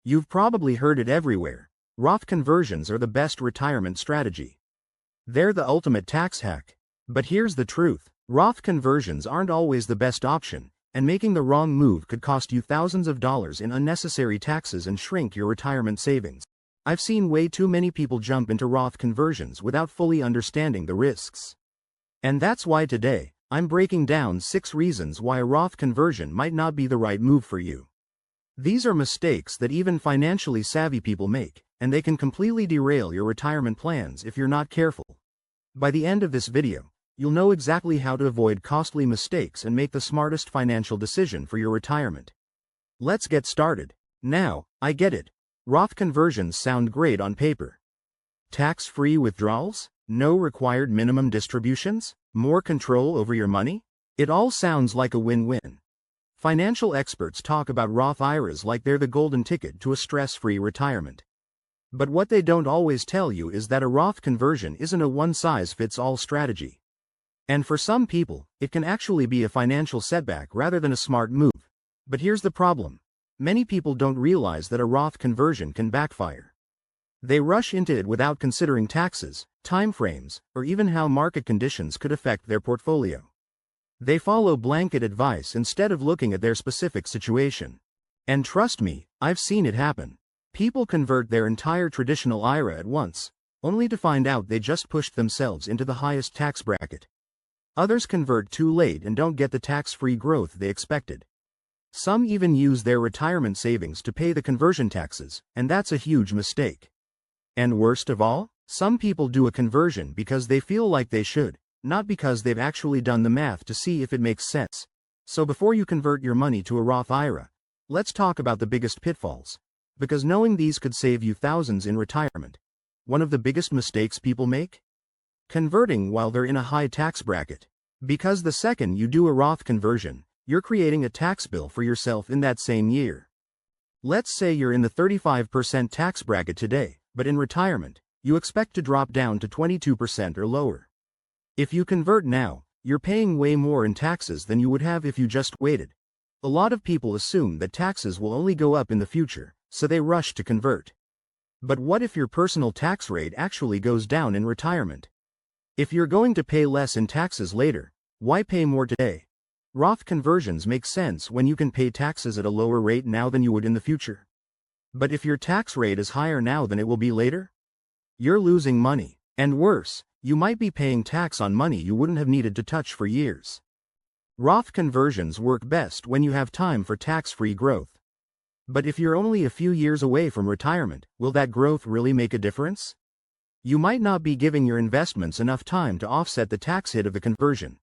You've probably heard it everywhere. Roth conversions are the best retirement strategy. They're the ultimate tax hack. But here's the truth. Roth conversions aren't always the best option, and making the wrong move could cost you thousands of dollars in unnecessary taxes and shrink your retirement savings. I've seen way too many people jump into Roth conversions without fully understanding the risks. And that's why today, I'm breaking down 6 reasons why a Roth conversion might not be the right move for you. These are mistakes that even financially savvy people make, and they can completely derail your retirement plans if you're not careful. By the end of this video, you'll know exactly how to avoid costly mistakes and make the smartest financial decision for your retirement. Let's get started. Now, I get it. Roth conversions sound great on paper. Tax-free withdrawals? No required minimum distributions? More control over your money? It all sounds like a win-win. Financial experts talk about Roth IRAs like they're the golden ticket to a stress-free retirement. But what they don't always tell you is that a Roth conversion isn't a one-size-fits-all strategy. And for some people, it can actually be a financial setback rather than a smart move. But here's the problem. Many people don't realize that a Roth conversion can backfire. They rush into it without considering taxes, timeframes, or even how market conditions could affect their portfolio. They follow blanket advice instead of looking at their specific situation. And trust me, I've seen it happen. People convert their entire traditional IRA at once, only to find out they just pushed themselves into the highest tax bracket. Others convert too late and don't get the tax-free growth they expected. Some even use their retirement savings to pay the conversion taxes, and that's a huge mistake. And worst of all, some people do a conversion because they feel like they should, not because they've actually done the math to see if it makes sense. So before you convert your money to a Roth IRA, let's talk about the biggest pitfalls. Because knowing these could save you thousands in retirement. One of the biggest mistakes people make? Converting while they're in a high tax bracket. Because the second you do a Roth conversion, you're creating a tax bill for yourself in that same year. Let's say you're in the 35% tax bracket today, but in retirement, you expect to drop down to 22% or lower. If you convert now, you're paying way more in taxes than you would have if you just waited. A lot of people assume that taxes will only go up in the future, so they rush to convert. But what if your personal tax rate actually goes down in retirement? If you're going to pay less in taxes later, why pay more today? Roth conversions make sense when you can pay taxes at a lower rate now than you would in the future. But if your tax rate is higher now than it will be later, you're losing money. And worse, you might be paying tax on money you wouldn't have needed to touch for years. Roth conversions work best when you have time for tax-free growth. But if you're only a few years away from retirement, will that growth really make a difference? You might not be giving your investments enough time to offset the tax hit of the conversion.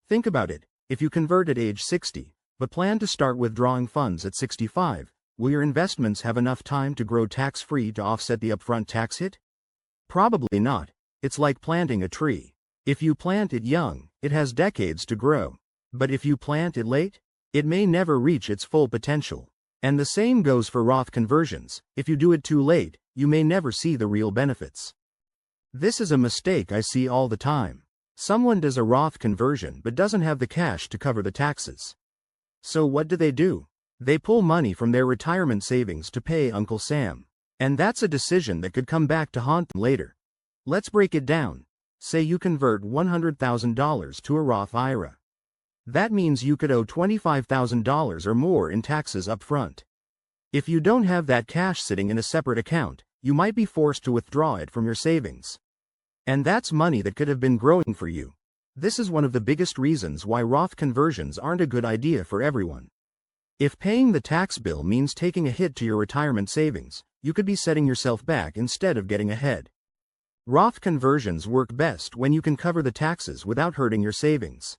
Think about it. If you convert at age 60, but plan to start withdrawing funds at 65, will your investments have enough time to grow tax-free to offset the upfront tax hit? Probably not. It's like planting a tree. If you plant it young, it has decades to grow. But if you plant it late, it may never reach its full potential. And the same goes for Roth conversions. If you do it too late, you may never see the real benefits. This is a mistake I see all the time. Someone does a Roth conversion but doesn't have the cash to cover the taxes. So what do? They pull money from their retirement savings to pay Uncle Sam. And that's a decision that could come back to haunt them later. Let's break it down. Say you convert $100,000 to a Roth IRA. That means you could owe $25,000 or more in taxes up front. If you don't have that cash sitting in a separate account, you might be forced to withdraw it from your savings. And that's money that could have been growing for you. This is one of the biggest reasons why Roth conversions aren't a good idea for everyone. If paying the tax bill means taking a hit to your retirement savings, you could be setting yourself back instead of getting ahead. Roth conversions work best when you can cover the taxes without hurting your savings.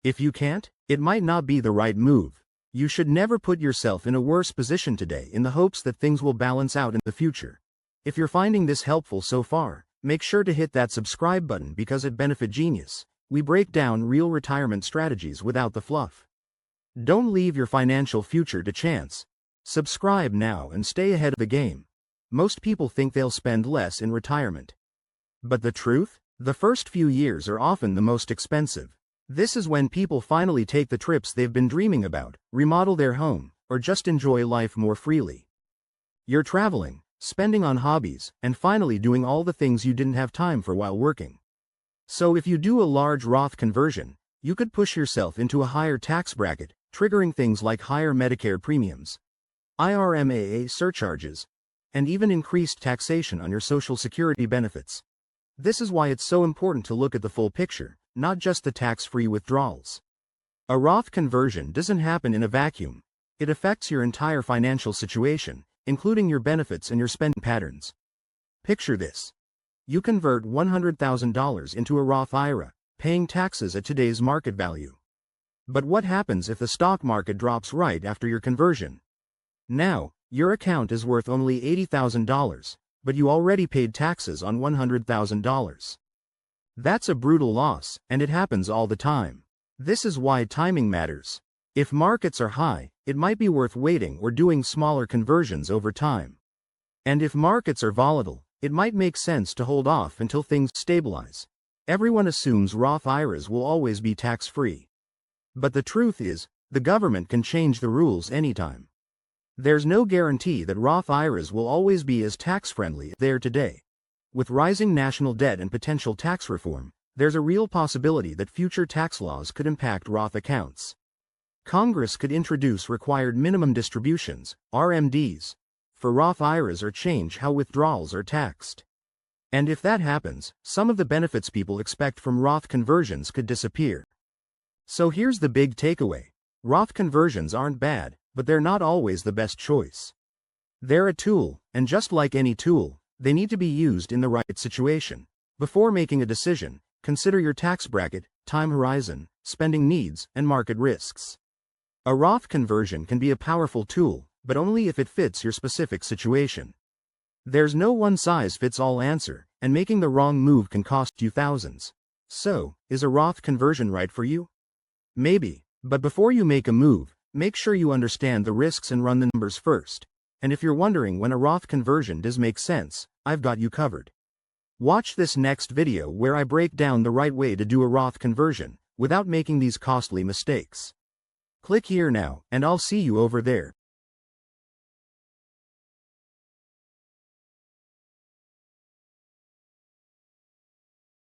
If you can't, it might not be the right move. You should never put yourself in a worse position today in the hopes that things will balance out in the future. If you're finding this helpful so far, make sure to hit that subscribe button because at Benefit Genius, we break down real retirement strategies without the fluff. Don't leave your financial future to chance. Subscribe now and stay ahead of the game. Most people think they'll spend less in retirement. But the truth? The first few years are often the most expensive. This is when people finally take the trips they've been dreaming about, remodel their home, or just enjoy life more freely. You're traveling, spending on hobbies, and finally doing all the things you didn't have time for while working. So if you do a large Roth conversion, you could push yourself into a higher tax bracket, triggering things like higher Medicare premiums, IRMAA surcharges, and even increased taxation on your Social Security benefits. This is why it's so important to look at the full picture, not just the tax-free withdrawals. A Roth conversion doesn't happen in a vacuum. It affects your entire financial situation, including your benefits and your spending patterns. Picture this. You convert $100,000 into a Roth IRA, paying taxes at today's market value. But what happens if the stock market drops right after your conversion? Now, your account is worth only $80,000, but you already paid taxes on $100,000. That's a brutal loss, and it happens all the time. This is why timing matters. If markets are high, it might be worth waiting or doing smaller conversions over time. And if markets are volatile, it might make sense to hold off until things stabilize. Everyone assumes Roth IRAs will always be tax-free. But the truth is, the government can change the rules anytime. There's no guarantee that Roth IRAs will always be as tax-friendly as they are today. With rising national debt and potential tax reform, there's a real possibility that future tax laws could impact Roth accounts. Congress could introduce required minimum distributions, RMDs, for Roth IRAs or change how withdrawals are taxed. And if that happens, some of the benefits people expect from Roth conversions could disappear. So here's the big takeaway. Roth conversions aren't bad, but they're not always the best choice. They're a tool, and just like any tool, they need to be used in the right situation. Before making a decision, consider your tax bracket, time horizon, spending needs, and market risks. A Roth conversion can be a powerful tool, but only if it fits your specific situation. There's no one-size-fits-all answer, and making the wrong move can cost you thousands. So, is a Roth conversion right for you? Maybe, but before you make a move, make sure you understand the risks and run the numbers first. And if you're wondering when a Roth conversion does make sense, I've got you covered. Watch this next video where I break down the right way to do a Roth conversion, without making these costly mistakes. Click here now, and I'll see you over there.